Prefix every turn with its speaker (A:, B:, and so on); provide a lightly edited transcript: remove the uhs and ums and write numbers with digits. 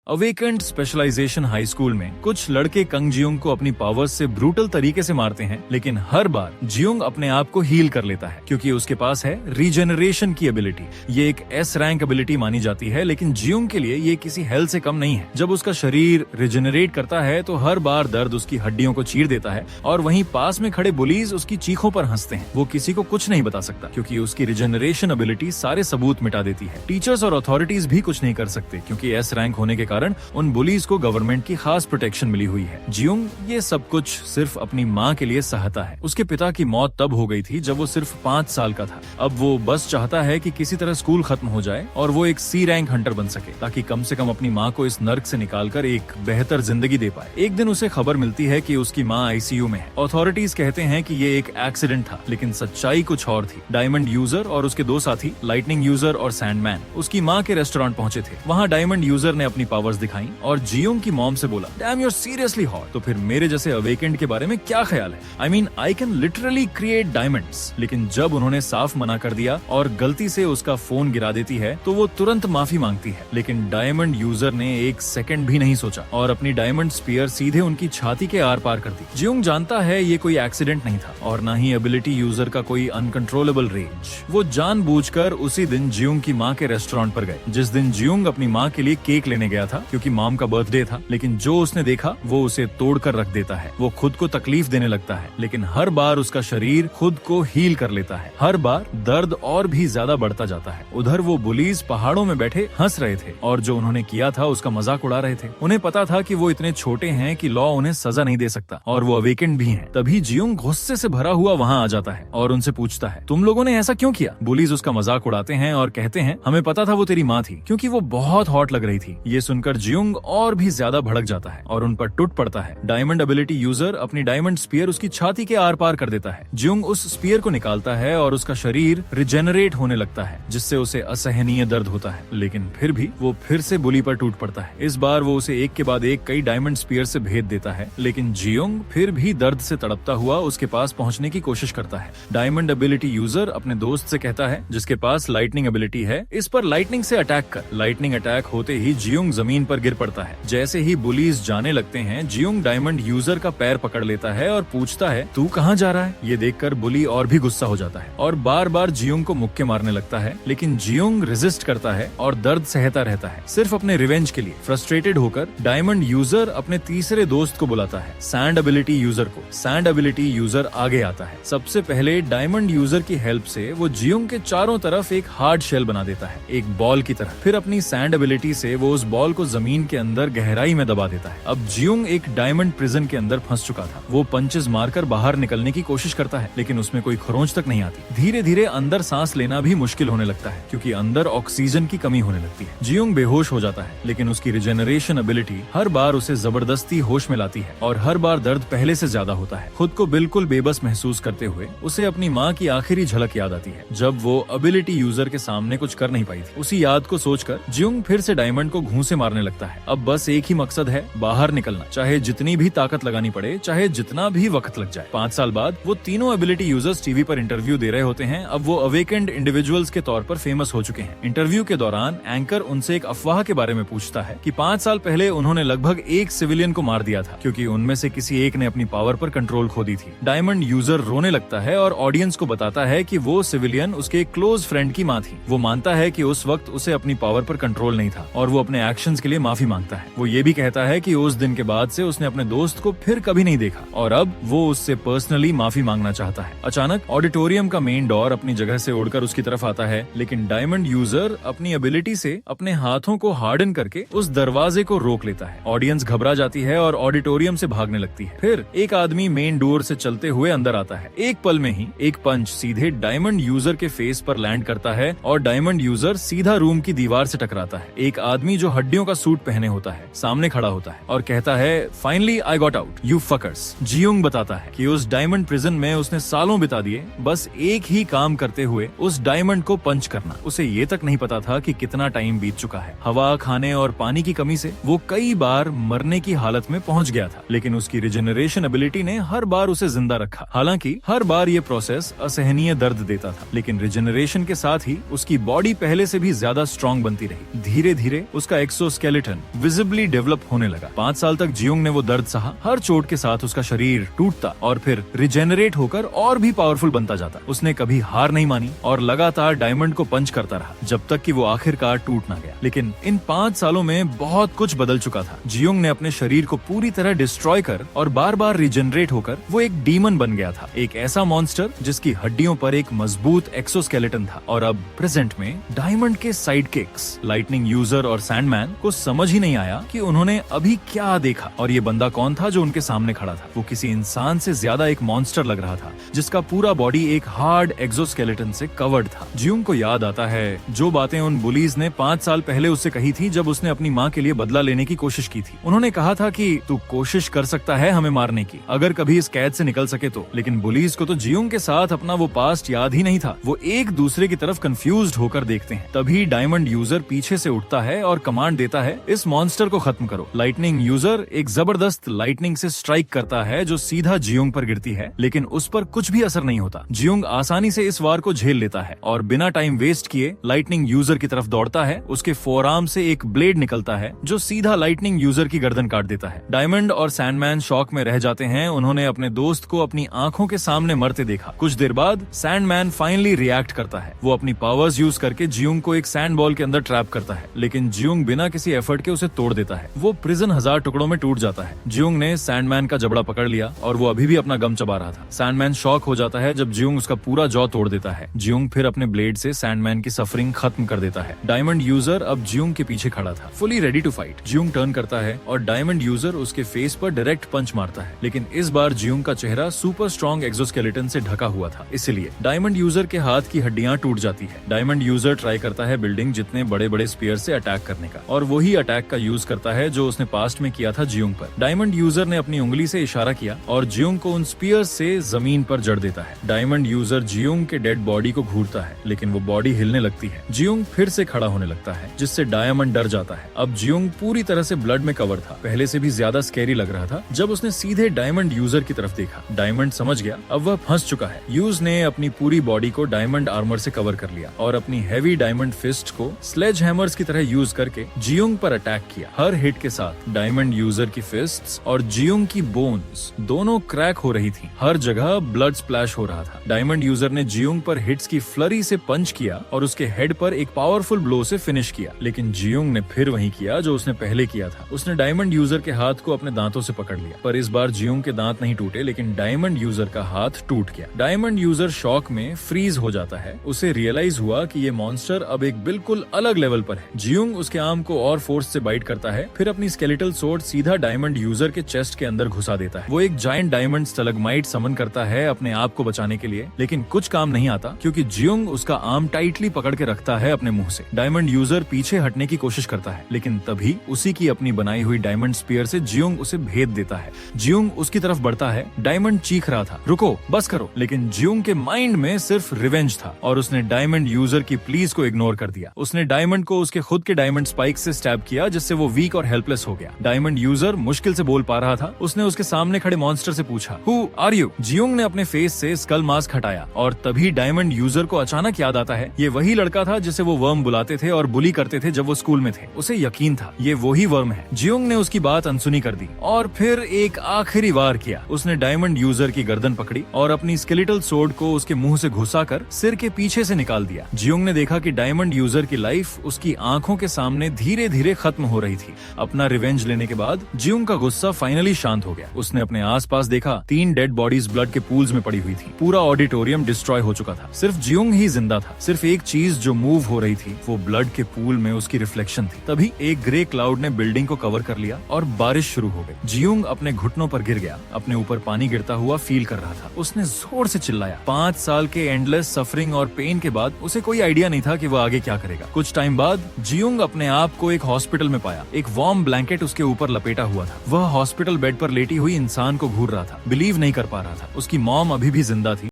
A: Awakened specialisation high school में कुछ लड़के कंग जियोंग को अपनी पावर्स से ब्रूटल तरीके से मारते हैं, लेकिन हर बार जियोंग अपने आप को हील कर लेता है क्योंकि उसके पास है रीजेनरेशन की एबिलिटी। ये एक एस रैंक एबिलिटी मानी जाती है, लेकिन जियोंग के लिए ये किसी हेल से कम नहीं है। जब उसका शरीर रिजेनरेट करता है तो हर बार दर्द उसकी हड्डियों को चीर देता है और वहीं पास में खड़े बुलीज उसकी चीखों पर हंसते हैं। वो किसी को कुछ नहीं बता सकता क्योंकि उसकी रिजेनरेशन एबिलिटी सारे सबूत मिटा देती है। टीचर्स और अथॉरिटीज भी कुछ नहीं कर सकते क्योंकि एस रैंक होने के कारण उन बुलीज को गवर्नमेंट की खास प्रोटेक्शन मिली हुई है। जियोंग ये सब कुछ सिर्फ अपनी माँ के लिए सहता है। उसके पिता की मौत तब हो गई थी जब वो सिर्फ 5 साल का था। अब वो बस चाहता है कि किसी तरह स्कूल खत्म हो जाए और वो एक सी रैंक हंटर बन सके ताकि कम से कम अपनी माँ को इस नर्क से निकालकर एक बेहतर जिंदगी दे पाए। एक दिन उसे खबर मिलती है कि उसकी माँ आईसीयू में है। अथॉरिटीज कहते हैं कि ये एक एक्सीडेंट था, लेकिन सच्चाई कुछ और थी। डायमंड यूजर और उसके 2 साथी लाइटनिंग यूजर और सैंडमैन उसकी माँ के रेस्टोरेंट पहुंचे थे। वहाँ डायमंड यूजर ने अपनी पावर्स दिखाई और जियोंग की मॉम से बोला, डैम यूर सीरियसली हॉट। तो फिर मेरे जैसे अवेकेंड के बारे में क्या ख्याल है? I mean I can literally create diamonds. लेकिन जब उन्होंने साफ मना कर दिया और गलती से उसका फोन गिरा देती है तो वो तुरंत माफी मांगती है। लेकिन डायमंड यूजर ने एक सेकंड भी नहीं सोचा और अपनी डायमंड स्पीयर सीधे उनकी छाती के आर पार कर दी। जियोंग जानता है ये कोई एक्सीडेंट नहीं था और न ही एबिलिटी यूजर का कोई अनकंट्रोलेबल रेंज। वो जानबूझकर उसी दिन जियोंग की माँ के रेस्टोरेंट पर गए जिस दिन जियोंग अपनी माँ के लिए केक लेने गया था क्योंकि मॉम का बर्थडे था। लेकिन जो उसने देखा वो उसे तोड़कर रख देता है। वो खुद को तकलीफ देने लगता है, लेकिन हर बार उसका शरीर खुद को हील कर लेता है। हर बार दर्द और भी ज्यादा बढ़ता जाता है। उधर वो बुलीज पहाड़ों में बैठे हंस रहे थे और जो उन्होंने किया था उसका मजाक उड़ा रहे थे। उन्हें पता था कि वो इतने छोटे हैं कि लॉ उन्हें सजा नहीं दे सकता और वो अवेकेंड भी हैं। तभी जियोंग गुस्से से भरा हुआ वहाँ आ जाता है और उनसे पूछता है, तुम लोगों ने ऐसा क्यों किया? बुलीज उसका मजाक उड़ाते हैं और कहते हैं, हमें पता था वो तेरी माँ थी क्योंकि वो बहुत हॉट लग रही थी। ये सुनकर जियोंग और भी ज्यादा भड़क जाता है और उन पर टूट पड़ता है। डायमंड एबिलिटी यूजर अपनी डायमंड स्पीयर उसकी छाती के आर पार कर देता है। जियोंग उस स्पीयर को निकालता है और उसका शरीर रिजेनरेट होने लगता है जिससे उसे असहनीय दर्द होता है, लेकिन फिर भी वो फिर से बुली पर टूट पड़ता है। इस बार वो उसे एक के बाद एक कई डायमंड स्पीयर से भेद देता है, लेकिन जियोंग फिर भी दर्द से तड़पता हुआ उसके पास पहुंचने की कोशिश करता है। डायमंड एबिलिटी यूजर अपने दोस्त से कहता है जिसके पास लाइटनिंग एबिलिटी है, इस पर लाइटनिंग से अटैक कर। लाइटनिंग अटैक होते ही जियोंग जमीन पर गिर पड़ता है। जैसे ही बुलीज जाने लगते हैं, जियोंग डायमंड यूजर का पैर पकड़ लेता है और पूछता है, तू कहाँ जा रहा है? ये देखकर बुली और भी गुस्सा हो जाता है और बार बार जियोंग को मुक्के मारने लगता है, लेकिन जियोंग रेजिस्ट करता है और दर्द सहता रहता है सिर्फ अपने रिवेंज के लिए। फ्रस्ट्रेटेड होकर डायमंड यूजर अपने तीसरे दोस्त को बुलाता है, सैंड एबिलिटी यूजर को। सैंड एबिलिटी यूजर आगे आता है। सबसे पहले डायमंड यूजर की हेल्प से वो जियोंग के चारों तरफ एक हार्ड शेल बना देता है, एक बॉल की तरह। फिर अपनी सैंड एबिलिटी से वो उस बॉल को जमीन के अंदर गहराई में दबा देता है। अब जियोंग एक डायमंड प्रिजन के अंदर फंस चुका था। वो पंचेस मारकर बाहर निकलने की कोशिश करता है, लेकिन उसमें कोई खरोंच तक नहीं आती। धीरे धीरे अंदर सांस लेना भी मुश्किल होने लगता है क्योंकि अंदर ऑक्सीजन की कमी होने लगती है। जियोंग बेहोश हो जाता है, लेकिन उसकी रिजेनरेशन एबिलिटी हर बार उसे जबरदस्ती होश में लाती है और हर बार दर्द पहले से ज्यादा होता है। खुद को बिल्कुल बेबस महसूस करते हुए उसे अपनी माँ की आखिरी झलक याद आती है जब वो एबिलिटी यूजर के सामने कुछ कर नहीं पाई थी। उसी याद को सोचकर जियोंग फिर से डायमंड को घूंसे मारने लगता है। अब बस एक ही मकसद है, बाहर निकलना, चाहे जितनी भी ताकत लगानी पड़े, चाहे जितना भी वक्त लग जाए। 5 साल बाद वो तीनों एबिलिटी यूजर्स टीवी पर इंटरव्यू दे रहे होते हैं। अब वो अवेकेंड इंडिविजुअल्स के तौर पर फेमस हो चुके हैं। इंटरव्यू के दौरान एंकर उनसे एक अफवाह के बारे में पूछता है कि 5 साल पहले उन्होंने लगभग एक सिविलियन को मार दिया था क्योंकि उनमें से किसी एक ने अपनी पावर पर कंट्रोल खो दी थी। डायमंड यूजर रोने लगता है और ऑडियंस को बताता है कि वो सिविलियन उसके क्लोज फ्रेंड की माँ थी। वो मानता है कि उस वक्त उसे अपनी पावर पर कंट्रोल नहीं था और वो अपने एक्शंस के लिए माफी मांगता है। वो ये भी कहता है कि उस दिन के बाद से उसने अपने दोस्त को फिर कभी नहीं देखा और अब वो उससे पर्सनली माफी मांगना चाहता है। अचानक ऑडिटोरियम का मेन डोर अपनी जगह से उड़कर उसकी तरफ आता है, लेकिन डायमंड यूजर अपनी एबिलिटी से अपने हाथों को हार्डन करके उस दरवाजे को रोक लेता है। ऑडियंस घबरा जाती है और ऑडिटोरियम से भागने लगती है। फिर एक आदमी मेन डोर से चलते हुए अंदर आता है। एक पल में ही एक पंच सीधे डायमंड यूजर के फेस पर लैंड करता है और डायमंड यूजर सीधा रूम की दीवार से टकराता है। एक आदमी जो हड्डियों का सूट पहने होता है सामने खड़ा होता है और कहता है, finally I got out you fuckers. Jeong बताता है कि उस डायमंड प्रिजन में उसने सालों बिता दिए बस एक ही काम करते हुए, उस डायमंड को पंच करना। उसे ये तक नहीं पता था कि कितना टाइम बीत चुका है। हवा, खाने और पानी की कमी से वो कई बार मरने की हालत में पहुंच गया था, लेकिन उसकी रिजेनरेशन एबिलिटी ने हर बार उसे जिंदा रखा। हालांकि हर बार ये प्रोसेस असहनीय दर्द देता था, लेकिन रिजेनरेशन के साथ ही उसकी बॉडी पहले से भी ज्यादा स्ट्रॉन्ग बनती रही। धीरे धीरे उसका एक्सोस्केलेटन एक्सोस्केलेटन विजिबली डेवलप होने लगा। 5 साल तक जियोंग ने वो दर्द सहा। हर चोट के साथ उसका शरीर टूटता और फिर रिजेनरेट होकर और भी पावरफुल बनता जाता। उसने कभी हार नहीं मानी और लगातार डायमंड को पंच करता रहा जब तक कि वो आखिरकार टूट ना गया। लेकिन इन 5 सालों में बहुत कुछ बदल चुका था। जियोंग ने अपने शरीर को पूरी तरह डिस्ट्रॉय कर और बार बार रिजेनरेट होकर वो एक डीमन बन गया था, एक ऐसा मॉन्स्टर जिसकी हड्डियों पर एक मजबूत एक्सोस्केलेटन था। और अब प्रेजेंट में डायमंड के साइड किक्स लाइटनिंग यूजर और सैंडमैन को समझ ही नहीं आया कि उन्होंने अभी क्या देखा और ये बंदा कौन था जो उनके सामने खड़ा था। वो किसी इंसान से ज्यादा एक मॉन्स्टर लग रहा था जिसका पूरा बॉडी एक हार्ड एक्सोस्केलेटन से कवर्ड था। जियोंग को याद आता है जो बातें उन बुलीज ने 5 साल पहले उससे कही थी जब उसने अपनी माँ के लिए बदला लेने की कोशिश की थी। उन्होंने कहा था कि तू कोशिश कर सकता है हमें मारने की, अगर कभी इस कैद से निकल सके तो। लेकिन बुलीज को तो जियोंग के साथ अपना वो पास्ट याद ही नहीं था। वो एक दूसरे की तरफ कंफ्यूज्ड होकर देखते हैं। तभी डायमंड यूजर पीछे से उठता है और कमांड देता है, इस मॉन्स्टर को खत्म करो। लाइटनिंग यूजर एक जबरदस्त लाइटनिंग से स्ट्राइक करता है जो सीधा जियोंग पर गिरती है, लेकिन उस पर कुछ भी असर नहीं होता। जियोंग आसानी से इस वार को झेल लेता है और बिना टाइम वेस्ट किए लाइटनिंग यूजर की तरफ दौड़ता है। उसके फोरआर्म से एक ब्लेड निकलता है जो सीधा लाइटनिंग यूजर की गर्दन काट देता है। डायमंड और सैंडमैन शॉक में रह जाते हैं। उन्होंने अपने दोस्त को अपनी आंखों के सामने मरते देखा। कुछ देर बाद सैंडमैन फाइनली रिएक्ट करता है। वो अपनी पावर्स यूज करके जियोंग को एक सैंड बॉल के अंदर ट्रैप करता है, लेकिन जियोंग बिना किसी एफर्ट के उसे तोड़ देता है। वो प्रिजन 1000 टुकड़ों में टूट जाता है। जियोंग ने सैंडमैन का जबड़ा पकड़ लिया और वो अभी भी अपना गम चबा रहा था। सैंडमैन शॉक हो जाता है जब जियोंग उसका पूरा जॉ तोड़ देता है। जियोंग फिर अपने ब्लेड से सैंडमैन की सफरिंग खत्म कर देता है। डायमंड यूजर अब जियोंग के पीछे खड़ा था, fully ready to fight. Jeong turn करता है और डायमंड यूजर उसके फेस पर डायरेक्ट पंच मारता है, लेकिन इस बार जियोंग का चेहरा सुपर स्ट्रॉन्ग एक्सोस्केलेटन से ढका हुआ था, इसलिए डायमंड यूजर के हाथ की हड्डियां टूट जाती है। डायमंड यूजर ट्राई करता है बिल्डिंग जितने बड़े बड़े स्पीयर से अटैक करने का, और वही अटैक का यूज करता है जो उसने पास्ट में किया था जियोंग पर। डायमंड यूजर ने अपनी उंगली से इशारा किया और जियोंग को उन स्पीयर से जमीन पर जड़ देता है। डायमंड यूजर जियोंग के डेड बॉडी को घूरता है, लेकिन वो बॉडी हिलने लगती है। जियोंग फिर से खड़ा होने लगता है, जिससे डायमंड डर जाता है। अब जियोंग पूरी तरह से ब्लड में कवर था, पहले से भी ज्यादा स्कैरी लग रहा था जब उसने सीधे डायमंड यूजर की तरफ देखा। डायमंड समझ गया अब वह फंस चुका है। यूज ने अपनी पूरी बॉडी को डायमंड आर्मर से कवर कर लिया और अपनी हैवी डायमंड फिस्ट को स्लेज हैमर्स की तरह यूज करके जियोंग पर अटैक किया। हर हिट के साथ डायमंड यूजर की फिस्ट्स और जियोंग की बोन्स दोनों क्रैक हो रही थी। हर जगह ब्लड स्प्लैश हो रहा था। डायमंड यूजर ने जियोंग पर हिट्स की फ्लरी से पंच किया और उसके हेड पर एक पावरफुल ब्लो से फिनिश किया, लेकिन जियोंग ने फिर वही किया जो उसने पहले किया था। उसने डायमंड यूजर के हाथ को अपने दांतों से पकड़ लिया, पर इस बार जियोंग के दांत नहीं टूटे, लेकिन डायमंड यूजर का हाथ टूट गया। डायमंड यूजर शॉक में फ्रीज हो जाता है। उसे रियलाइज हुआ कि ये मॉन्स्टर अब एक बिल्कुल अलग लेवल पर है। जियोंग उसके आर्म को और फोर्स से बाइट करता है, फिर अपनी स्केलेटल सोर्ड सीधा डायमंड यूजर के चेस्ट के अंदर घुसा देता है। वो एक जायंट डायमंड स्टैलेग्माइट समन करता है अपने आप को बचाने के लिए, लेकिन कुछ काम नहीं आता क्योंकि जियोंग उसका आर्म टाइटली पकड़ के रखता है अपने मुंह से। डायमंड यूजर पीछे हटने की कोशिश करता है, लेकिन तभी उसी की अपनी बनाई हुई डायमंड स्पीयर से जियोंग उसे भेद देता है। जियोंग उसकी तरफ बढ़ता है। डायमंड चीख रहा था, रुको, बस करो, लेकिन जियोंग के माइंड में सिर्फ रिवेंज था और उसने डायमंड यूजर की प्लीज को इग्नोर कर दिया। उसने डायमंड को उसके खुद के डायमंड स्पाइक से स्टैब किया, जिससे वो वीक और हेल्पलेस हो गया। डायमंड यूजर मुश्किल से बोल पा रहा था। उसने उसके सामने खड़े मॉन्स्टर से पूछा, हु आर यू? जियोंग ने अपने फेस से स्कल मास्क हटाया और तभी डायमंड यूजर को अचानक याद आता है ये वही लड़का था जिसे वो वर्म बुलाते थे और बुली करते थे जब वो स्कूल में थे। उसे यकीन था ये वही वर्म है। जियोंग ने उसकी बात अनसुनी कर दी और फिर एक आखिरी वार किया। उसने डायमंड यूजर की गर्दन पकड़ी और अपनी स्केलेटल सोर्ड को उसके मुंह से घुसाकर सिर के पीछे से निकाल दिया। जियोंग ने देखा कि डायमंड यूजर की लाइफ उसकी आंखों के सामने धीरे धीरे खत्म हो रही थी। अपना रिवेंज लेने के बाद जियोंग का गुस्सा फाइनली शांत हो गया। उसने अपने आसपास देखा 3 डेड बॉडीज ब्लड के पूल्स में पड़ी हुई थी। पूरा ऑडिटोरियम डिस्ट्रॉय हो चुका था। सिर्फ जियोंग ही जिंदा था। सिर्फ एक चीज जो मूव हो रही थी वो ब्लड के पूल में उसकी रिफ्लेक्शन थी। तभी एक ग्रे क्लाउड ने बिल्डिंग को कवर कर लिया और बारिश शुरू हो गई। जियोंग अपने घुटनों पर गिर गया, अपने ऊपर पानी गिरता हुआ फील कर रहा था। उसने जोर से चिल्लाया। 5 साल के एंडलेस सफरिंग और पेन के बाद उसे कोई आइडिया नहीं था कि वो आगे क्या करेगा। कुछ टाइम बाद जियोंग अपने आप को एक हॉस्पिटल में पाया। एक वार्म ब्लैंकेट उसके ऊपर लपेटा हुआ था। वह हॉस्पिटल बेड पर लेटी हुई इंसान को घूर रहा था। बिलीव नहीं कर पा रहा था। उसकी मॉम अभी भी जिंदा थी।